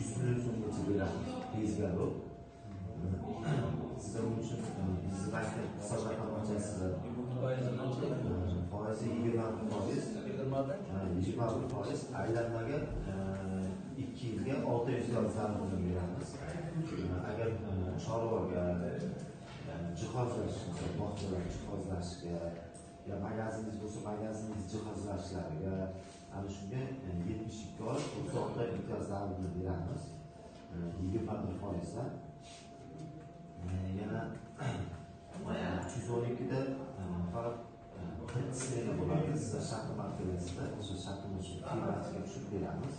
100 million so'mgacha beramiz. Tezga bu. Sizlar uchun bizni bankda hisob raqam ochasizlar. Foizi 20%, aylanmaga 2 yilga 600 yil zaminini beramiz. Agar chorvaga jihozlashga, bog'chalar jihozlashga, ya magaziningiz bo'lsa, magaziningiz jihozlashlariga, ana shunga 72 oy 36 oy imtiyoz zaminini beramiz. 20%. Yana 312 da faqat smena bo'ladi. Siz shartnoma qilasizda, o'sha shartnoma shu firmasiga tushib beramiz.